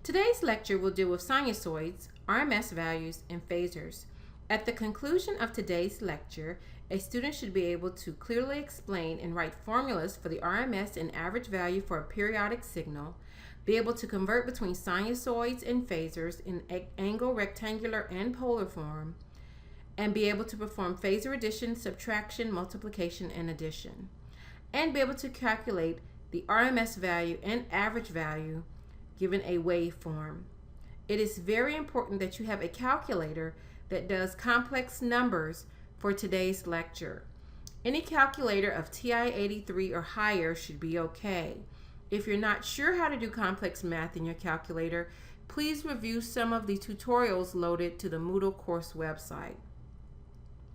Today's lecture will deal with sinusoids, RMS values, and phasors. At the conclusion of today's lecture, a student should be able to clearly explain and write formulas for the RMS and average value for a periodic signal, be able to convert between sinusoids and phasors in angle, rectangular, and polar form, and be able to perform phasor addition, subtraction, multiplication, and addition, and be able to calculate the RMS value and average value given a waveform. It is very important that you have a calculator that does complex numbers for today's lecture. Any calculator of TI-83 or higher should be okay. If you're not sure how to do complex math in your calculator, please review some of the tutorials loaded to the Moodle course website.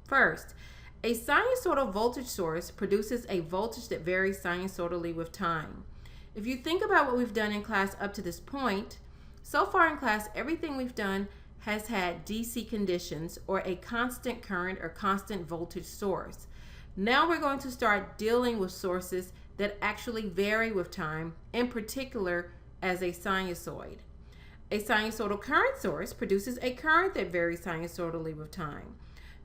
First, a sinusoidal voltage source produces a voltage that varies sinusoidally with time. If you think about what we've done in class up to this point, so far in class, everything we've done has had DC conditions or a constant current or constant voltage source. Now we're going to start dealing with sources that actually vary with time, in particular as a sinusoid. A sinusoidal current source produces a current that varies sinusoidally with time.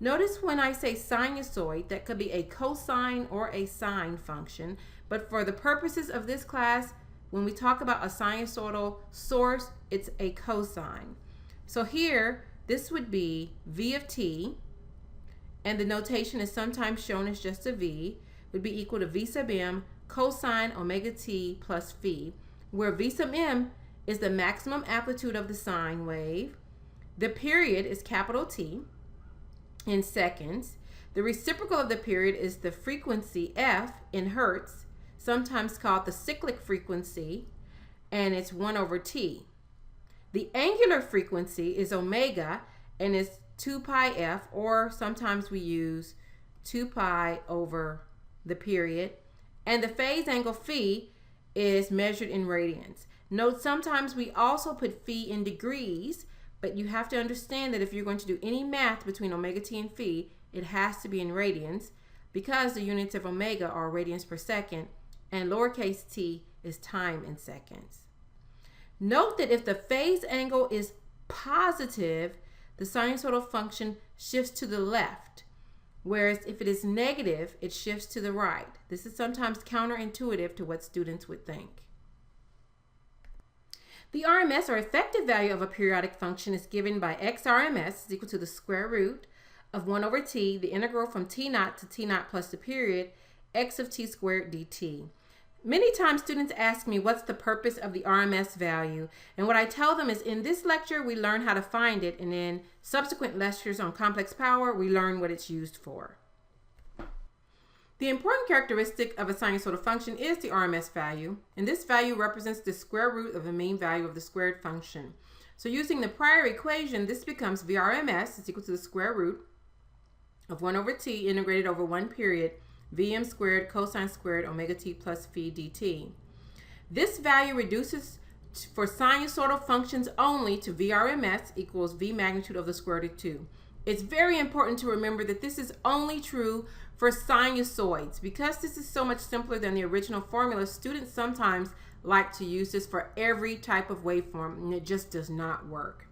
Notice when I say sinusoid, that could be a cosine or a sine function, but for the purposes of this class, when we talk about a sinusoidal source, it's a cosine. So here, this would be V of t, and the notation is sometimes shown as just a V, would be equal to V sub m cosine omega t plus phi, where V sub m is the maximum amplitude of the sine wave, the period is capital T in seconds, the reciprocal of the period is the frequency f in hertz, sometimes called the cyclic frequency, and it's 1 over t. The angular frequency is omega and is 2 pi f, or sometimes we use 2 pi over the period, and the phase angle phi is measured in radians. Note sometimes we also put phi in degrees, but you have to understand that if you're going to do any math between omega t and phi, it has to be in radians because the units of omega are radians per second, and lowercase t is time in seconds. Note that if the phase angle is positive, the sinusoidal function shifts to the left, whereas if it is negative, it shifts to the right. This is sometimes counterintuitive to what students would think. The RMS, or effective value of a periodic function, is given by XRMS is equal to the square root of 1 over t, the integral from t naught to t naught plus the period, x of t squared dt. Many times students ask me what's the purpose of the RMS value, and what I tell them is in this lecture we learn how to find it, and in subsequent lectures on complex power we learn what it's used for. The important characteristic of a sinusoidal function is the RMS value, and this value represents the square root of the mean value of the squared function. So using the prior equation, this becomes VRMS is equal to the square root of 1 over t integrated over 1 period Vm squared cosine squared omega t plus phi dt. This value reduces for sinusoidal functions only to VRMS equals V magnitude of the square root of 2. It's very important to remember that this is only true for sinusoids. Because this is so much simpler than the original formula, students sometimes like to use this for every type of waveform, and it just does not work.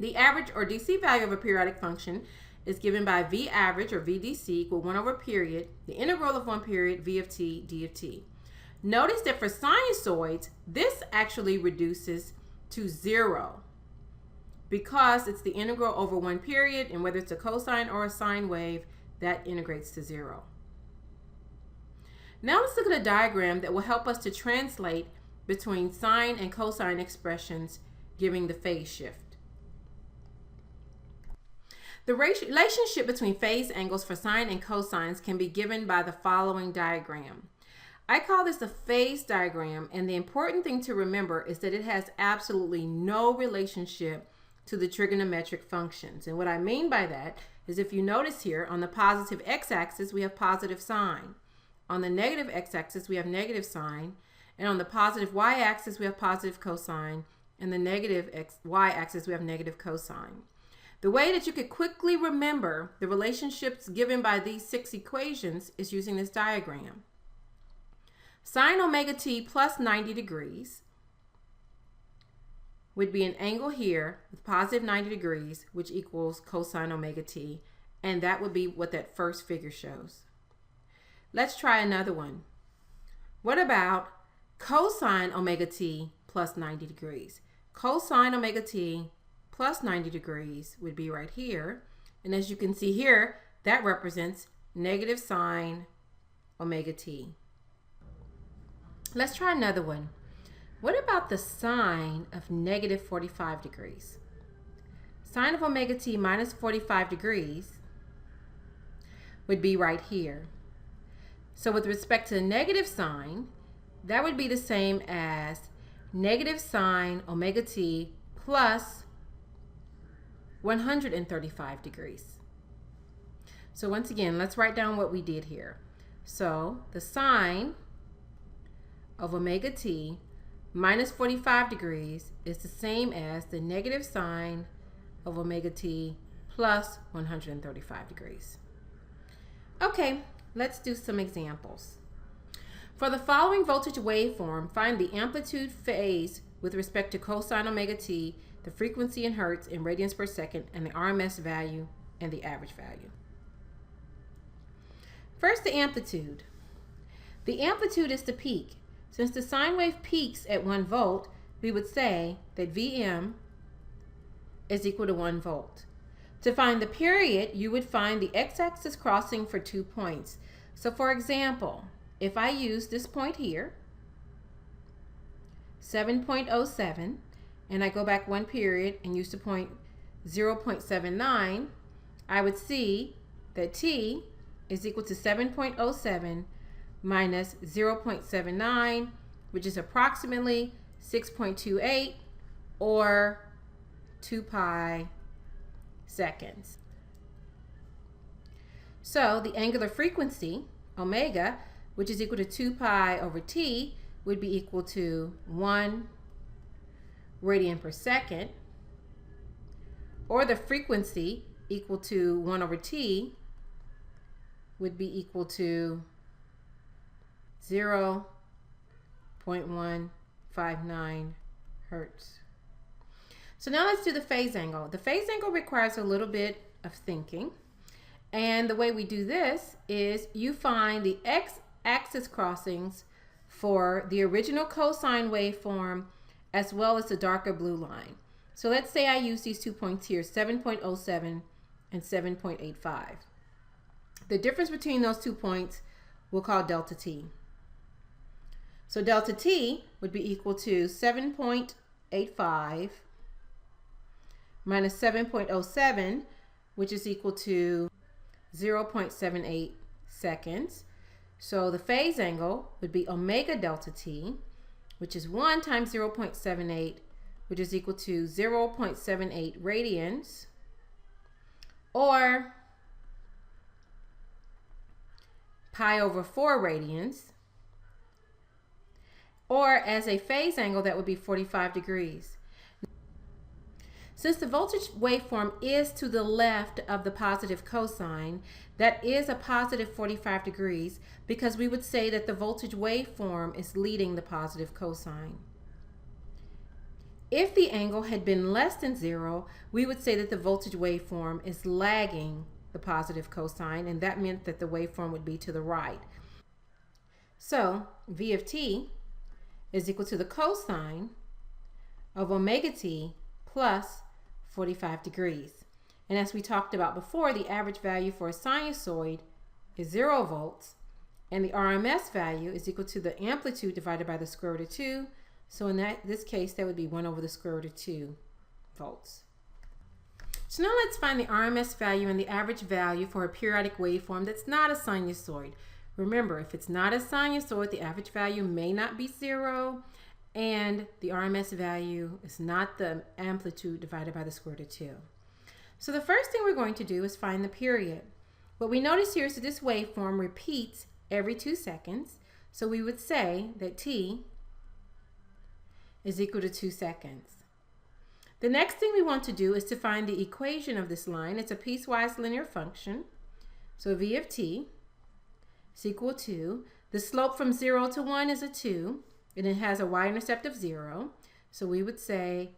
The average or DC value of a periodic function is given by V average or VDC equal 1 over period, the integral of 1 period, V of t, d of t. Notice that for sinusoids, this actually reduces to 0 because it's the integral over 1 period, and whether it's a cosine or a sine wave, that integrates to 0. Now let's look at a diagram that will help us to translate between sine and cosine expressions giving the phase shift. The relationship between phase angles for sine and cosines can be given by the following diagram. I call this a phase diagram, and the important thing to remember is that it has absolutely no relationship to the trigonometric functions. And what I mean by that is, if you notice here, on the positive x-axis we have positive sine, on the negative x-axis we have negative sine, and on the positive y-axis we have positive cosine, and the negative y-axis we have negative cosine. The way that you could quickly remember the relationships given by these 6 equations is using this diagram. Sine omega t plus 90 degrees would be an angle here with positive 90 degrees, which equals cosine omega t, and that would be what that first figure shows. Let's try another one. What about cosine omega t plus 90 degrees? Cosine omega t plus 90 degrees would be right here, and as you can see here, that represents negative sine omega t. Let's try another one. What about the sine of negative 45 degrees? Sine of omega t minus 45 degrees would be right here. So with respect to the negative sign, that would be the same as negative sine omega t plus 135 degrees. So once again, let's write down what we did here. So the sine of omega t minus 45 degrees is the same as the negative sine of omega t plus 135 degrees. Okay, let's do some examples. For the following voltage waveform, find the amplitude phase with respect to cosine omega t, the frequency in hertz and radians per second, and the RMS value and the average value. First, the amplitude. The amplitude is the peak. Since the sine wave peaks at 1 volt, we would say that Vm is equal to 1 volt. To find the period, you would find the x-axis crossing for 2 points. So for example, if I use this point here, 7.07, and I go back 1 period and use the point 0.79, I would see that t is equal to 7.07 minus 0.79, which is approximately 6.28 or 2 pi seconds. So the angular frequency, omega, which is equal to 2 pi over t, would be equal to 1 radian per second, or the frequency equal to 1 over t would be equal to 0.159 hertz. So now let's do the phase angle. The phase angle requires a little bit of thinking. And the way we do this is you find the x-axis crossings for the original cosine waveform as well as the darker blue line. So let's say I use these 2 points here, 7.07 and 7.85. The difference between those 2 points we'll call delta t. So delta t would be equal to 7.85 minus 7.07, which is equal to 0.78 seconds. So the phase angle would be omega delta t, which is 1 times 0.78, which is equal to 0.78 radians, or pi over 4 radians, or as a phase angle that would be 45 degrees. Since the voltage waveform is to the left of the positive cosine, that is a positive 45 degrees because we would say that the voltage waveform is leading the positive cosine. If the angle had been less than 0, we would say that the voltage waveform is lagging the positive cosine, and that meant that the waveform would be to the right. So V of t is equal to the cosine of omega t plus 45 degrees. And as we talked about before, the average value for a sinusoid is 0 volts, and the RMS value is equal to the amplitude divided by the square root of 2. So in this case, that would be 1 over the square root of 2 volts. So now let's find the RMS value and the average value for a periodic waveform that's not a sinusoid. Remember, if it's not a sinusoid, the average value may not be 0, and the RMS value is not the amplitude divided by the square root of 2. So the first thing we're going to do is find the period. What we notice here is that this waveform repeats every 2 seconds. So we would say that t is equal to 2 seconds. The next thing we want to do is to find the equation of this line. It's a piecewise linear function. So V of t is equal to, the slope from 0 to 1 is a 2, and it has a y-intercept of 0. So we would say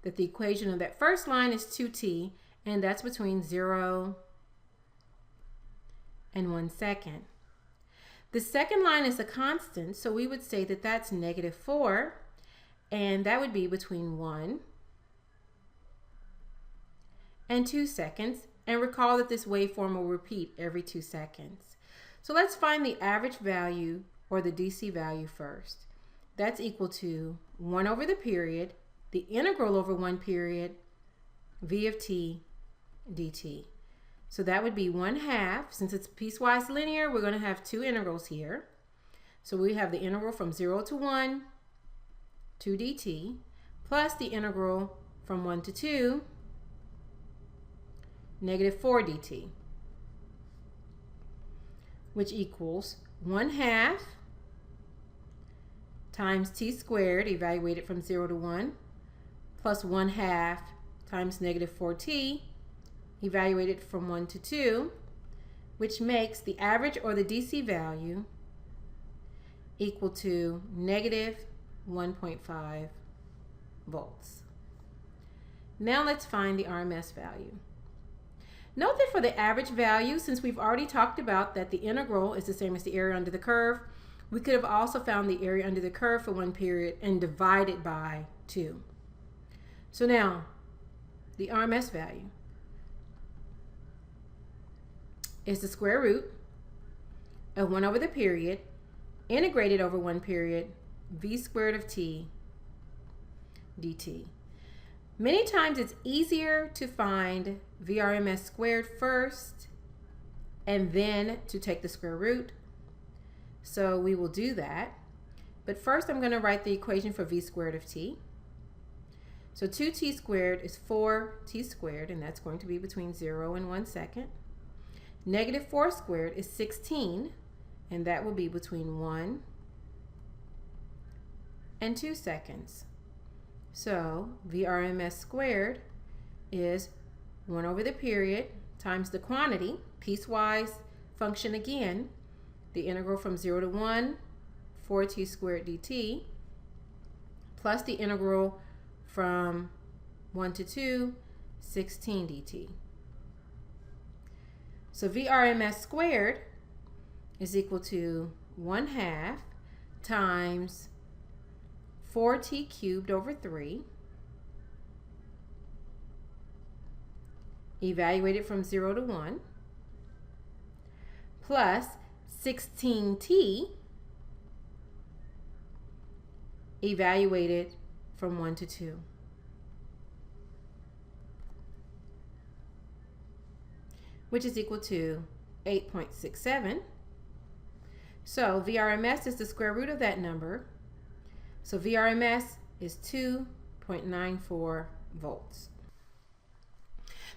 that the equation of that first line is 2t, and that's between 0 and 1 second. The second line is a constant, so we would say that that's -4, and that would be between 1 and 2 seconds. And recall that this waveform will repeat every 2 seconds. So let's find the average value, or the DC value, first. That's equal to 1 over the period, the integral over 1 period, v of t dt. So that would be 1/2. Since it's piecewise linear, we're going to have two integrals here. So we have the integral from 0 to 1, 2 dt, plus the integral from 1 to 2, -4 dt, which equals 1/2 times t squared, evaluated from 0 to 1, plus 1/2 times -4t, evaluated from 1 to 2, which makes the average, or the DC value, equal to -1.5 volts. Now let's find the RMS value. Note that for the average value, since we've already talked about that the integral is the same as the area under the curve, we could have also found the area under the curve for 1 period and divided by 2. So now, the RMS value is the square root of 1 over the period, integrated over 1 period, v squared of t dt. Many times it's easier to find VRMS squared first and then to take the square root. So we will do that. But first I'm going to write the equation for v squared of t. So 2t squared is 4t squared, and that's going to be between 0 and 1 second. -4 squared is 16, and that will be between 1 and 2 seconds. So VRMS squared is 1 over the period times the quantity, piecewise function again, the integral from 0 to 1, 4t squared dt, plus the integral from 1 to 2, 16 dt. So VRMS squared is equal to 1/2 times 4t cubed over 3, evaluated from 0 to 1, plus 16t, evaluated from 1 to 2. Which is equal to 8.67. So VRMS is the square root of that number. So VRMS is 2.94 volts.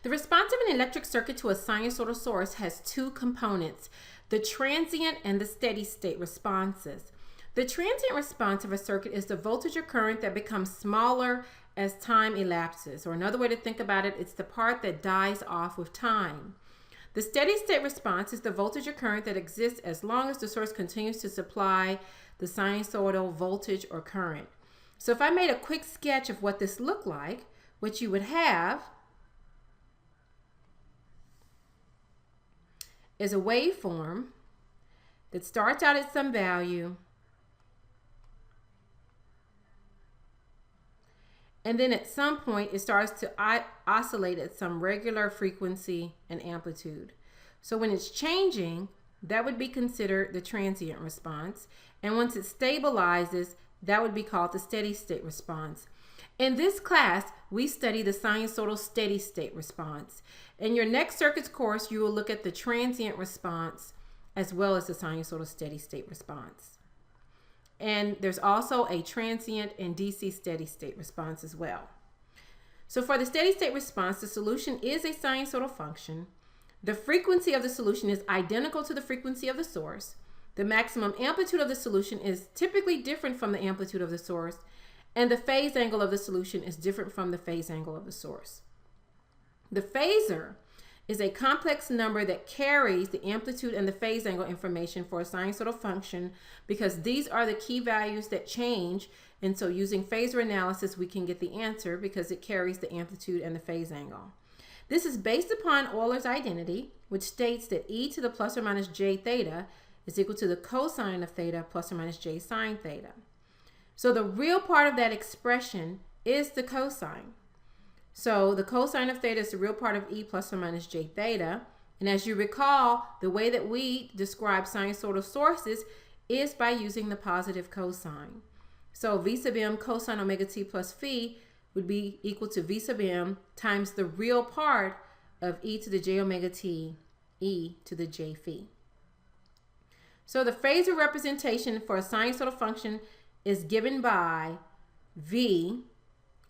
The response of an electric circuit to a sinusoidal source has two components, the transient and the steady state responses. The transient response of a circuit is the voltage or current that becomes smaller as time elapses. Or another way to think about it, it's the part that dies off with time. The steady state response is the voltage or current that exists as long as the source continues to supply the sinusoidal voltage or current. So if I made a quick sketch of what this looked like, what you would have is a waveform that starts out at some value and then at some point it starts to oscillate at some regular frequency and amplitude. So when it's changing, that would be considered the transient response. And once it stabilizes, that would be called the steady state response. In this class, we study the sinusoidal steady state response. In your next circuits course, you will look at the transient response as well as the sinusoidal steady state response. And there's also a transient and DC steady state response as well. So for the steady state response, the solution is a sinusoidal function. The frequency of the solution is identical to the frequency of the source. The maximum amplitude of the solution is typically different from the amplitude of the source, and the phase angle of the solution is different from the phase angle of the source. The phasor is a complex number that carries the amplitude and the phase angle information for a sinusoidal function, because these are the key values that change. And so using phasor analysis, we can get the answer because it carries the amplitude and the phase angle. This is based upon Euler's identity, which states that e to the plus or minus j theta is equal to the cosine of theta plus or minus j sine theta. So the real part of that expression is the cosine. So the cosine of theta is the real part of e plus or minus j theta. And as you recall, the way that we describe sinusoidal sources is by using the positive cosine. So v sub m cosine omega t plus phi would be equal to v sub m times the real part of e to the j omega t e to the j phi. So the phasor representation for a sinusoidal function is given by v,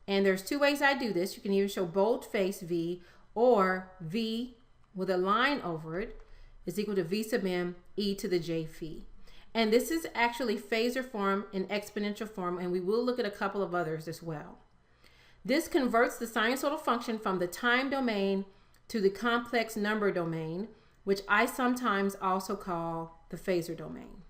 and there's two ways I do this. You can either show bold-face v, or v with a line over it is equal to v sub m e to the j phi. And this is actually phasor form and exponential form, and we will look at a couple of others as well. This converts the sinusoidal function from the time domain to the complex number domain, which I sometimes also call the phasor domain.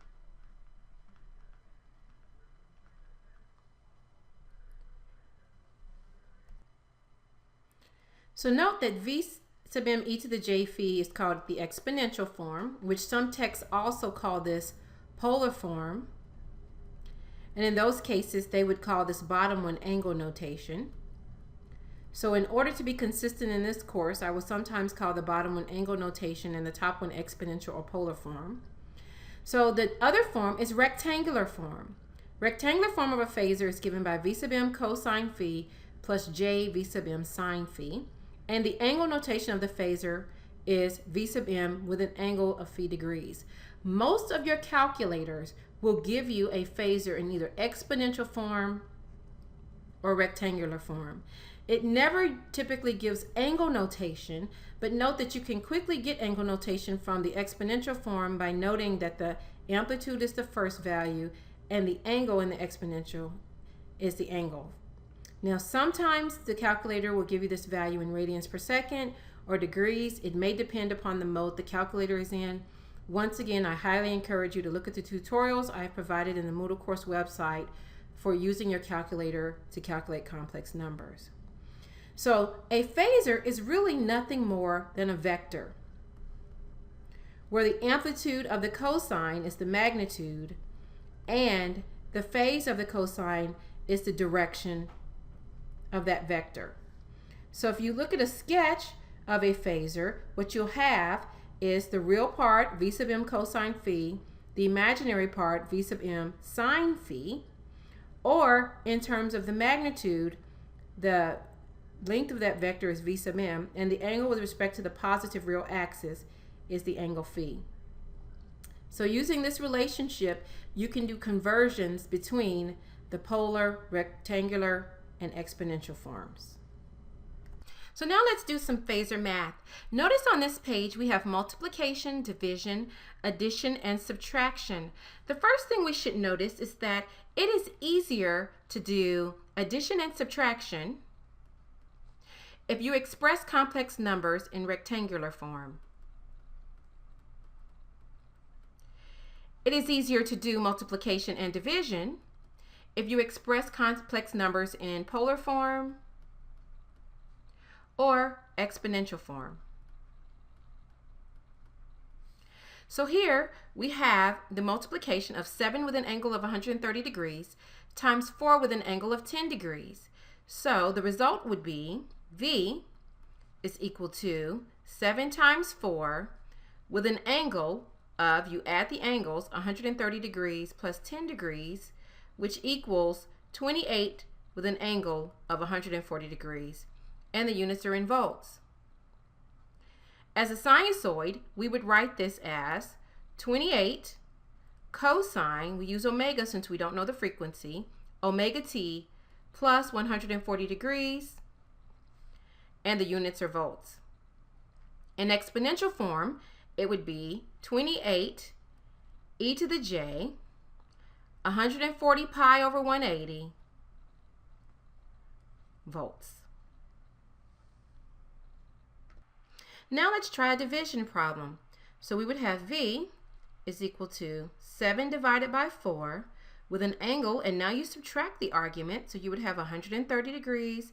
So note that v sub m e to the j phi is called the exponential form, which some texts also call this polar form. And in those cases, they would call this bottom one angle notation. So in order to be consistent in this course, I will sometimes call the bottom one angle notation and the top one exponential or polar form. So the other form is rectangular form. Rectangular form of a phasor is given by v sub m cosine phi plus j v sub m sine phi. And the angle notation of the phasor is v sub m with an angle of phi degrees. Most of your calculators will give you a phasor in either exponential form or rectangular form. It never typically gives angle notation, but note that you can quickly get angle notation from the exponential form by noting that the amplitude is the first value and the angle in the exponential is the angle. Now sometimes the calculator will give you this value in radians per second or degrees. It may depend upon the mode the calculator is in. Once again, I highly encourage you to look at the tutorials I have provided in the Moodle course website for using your calculator to calculate complex numbers. So a phasor is really nothing more than a vector, where the amplitude of the cosine is the magnitude and the phase of the cosine is the direction of that vector. So if you look at a sketch of a phasor, what you'll have is the real part v sub m cosine phi, the imaginary part v sub m sine phi, or in terms of the magnitude, the length of that vector is v sub m, and the angle with respect to the positive real axis is the angle phi. So using this relationship, you can do conversions between the polar, rectangular, and exponential forms. So now let's do some phasor math. Notice on this page we have multiplication, division, addition, and subtraction. The first thing we should notice is that it is easier to do addition and subtraction if you express complex numbers in rectangular form. It is easier to do multiplication and division if you express complex numbers in polar form or exponential form. So here we have the multiplication of 7 with an angle of 130 degrees times 4 with an angle of 10 degrees. So the result would be V is equal to 7 times 4 with an angle of, you add the angles, 130 degrees plus 10 degrees, which equals 28 with an angle of 140 degrees. And the units are in volts. As a sinusoid, we would write this as 28 cosine, we use omega since we don't know the frequency, omega t plus 140 degrees, and the units are volts. In exponential form, it would be 28 e to the j, 140 pi over 180 volts. Now let's try a division problem. So we would have V is equal to 7 divided by 4 with an angle, and now you subtract the argument, so you would have 130 degrees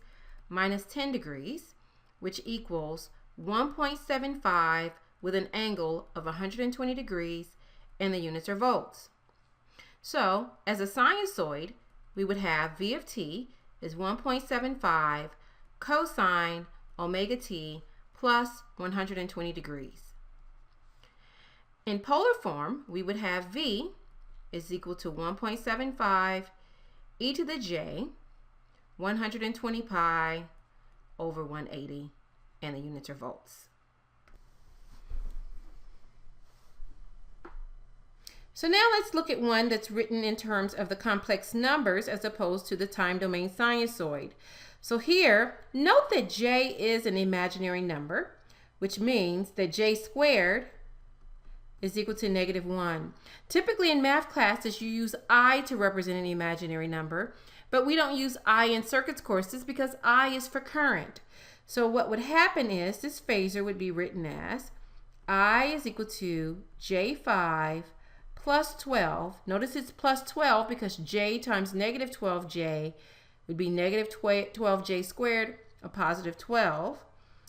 minus 10 degrees, which equals 1.75 with an angle of 120 degrees, and the units are volts. So as a sinusoid, we would have V of t is 1.75 cosine omega t plus 120 degrees. In polar form, we would have V is equal to 1.75 e to the j 120 pi over 180, and the units are volts. So now let's look at one that's written in terms of the complex numbers as opposed to the time domain sinusoid. So here, note that j is an imaginary number, which means that j squared is equal to -1. Typically in math classes, you use I to represent an imaginary number, but we don't use I in circuits courses because I is for current. So what would happen is this phasor would be written as I is equal to J5 plus 12. Notice it's plus 12 because J times -12J would be -12J squared, a positive 12.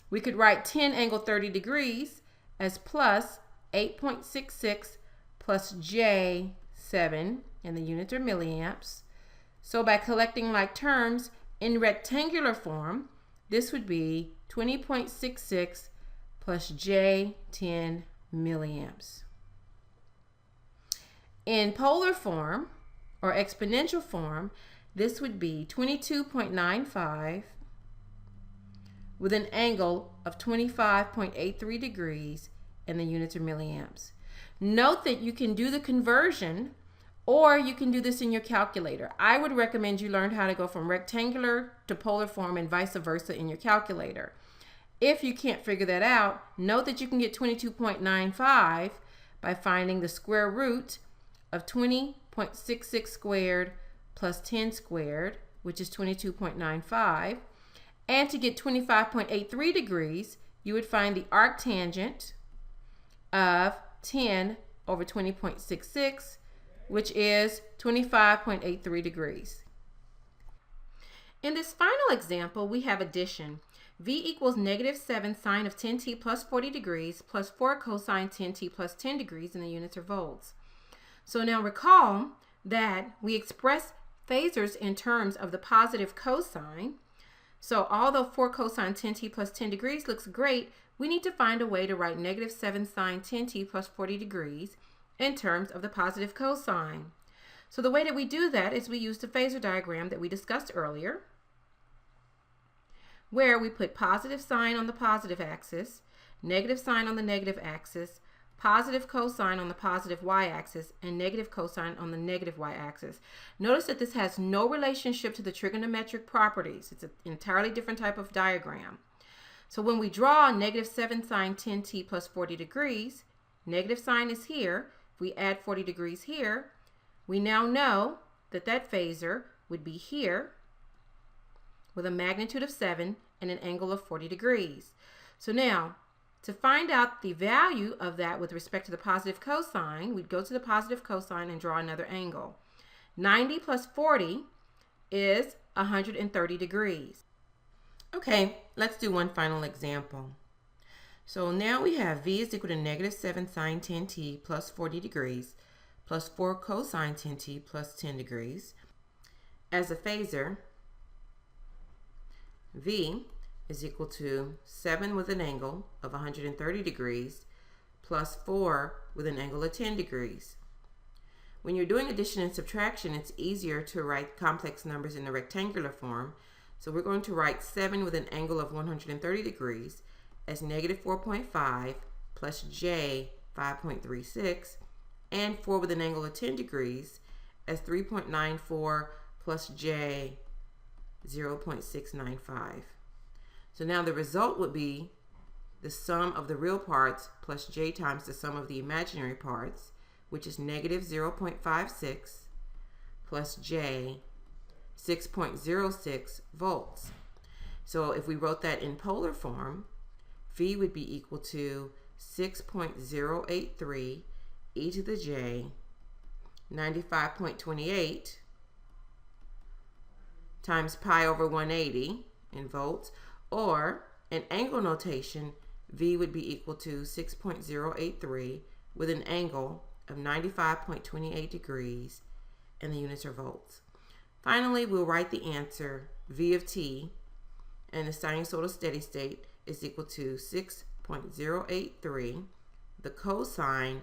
We could write 10 angle 30 degrees as plus 8.66 plus J7, and the units are milliamps. So by collecting like terms in rectangular form, this would be 20.66 plus J10 milliamps. In polar form or exponential form, this would be 22.95 with an angle of 25.83 degrees, and the units are milliamps. Note that you can do the conversion, or you can do this in your calculator. I would recommend you learn how to go from rectangular to polar form and vice versa in your calculator. If you can't figure that out, note that you can get 22.95 by finding the square root of 20.66 squared plus 10 squared, which is 22.95. And to get 25.83 degrees, you would find the arctangent of 10 over 20.66, which is 25.83 degrees. In this final example, we have addition. V equals -7 sine of 10t plus 40 degrees plus 4 cosine 10t plus 10 degrees, and the units are volts. So now recall that we express phasors in terms of the positive cosine. So although 4 cosine 10t plus 10 degrees looks great, we need to find a way to write -7 sine 10t plus 40 degrees in terms of the positive cosine. So the way that we do that is we use the Phasor diagram that we discussed earlier, where we put positive sign on the positive axis, negative sign on the negative axis, positive cosine on the positive y-axis, and negative cosine on the negative y-axis. Notice that this has no relationship to the trigonometric properties. It's an entirely different type of diagram. So when we draw -7 sine 10t plus 40 degrees, negative sign is here. If we add 40 degrees here, we now know that that phasor would be here with a magnitude of 7 and an angle of 40 degrees. So now, to find out the value of that with respect to the positive cosine, we'd go to the positive cosine and draw another angle. 90 plus 40 is 130 degrees. Okay, let's do one final example. So now we have V is equal to -7 sine 10t plus 40 degrees plus 4 cosine 10t plus 10 degrees. As a phasor, V is equal to 7 with an angle of 130 degrees plus 4 with an angle of 10 degrees. When you're doing addition and subtraction, it's easier to write complex numbers in the rectangular form. So we're going to write 7 with an angle of 130 degrees as -4.5 plus J 5.36, and 4 with an angle of 10 degrees as 3.94 plus J 0.695. So now the result would be the sum of the real parts plus J times the sum of the imaginary parts, which is -0.56 plus J 6.06 volts. So if we wrote that in polar form, V would be equal to 6.083 e to the j 95.28 times pi over 180 in volts, or in angle notation, V would be equal to 6.083 with an angle of 95.28 degrees, and the units are volts. Finally, we'll write the answer, V of t, and the sinusoidal steady state is equal to 6.083, the cosine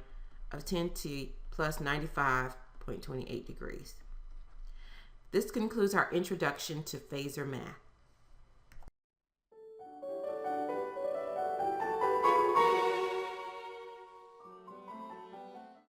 of 10t plus 95.28 degrees. This concludes our introduction to phasor math.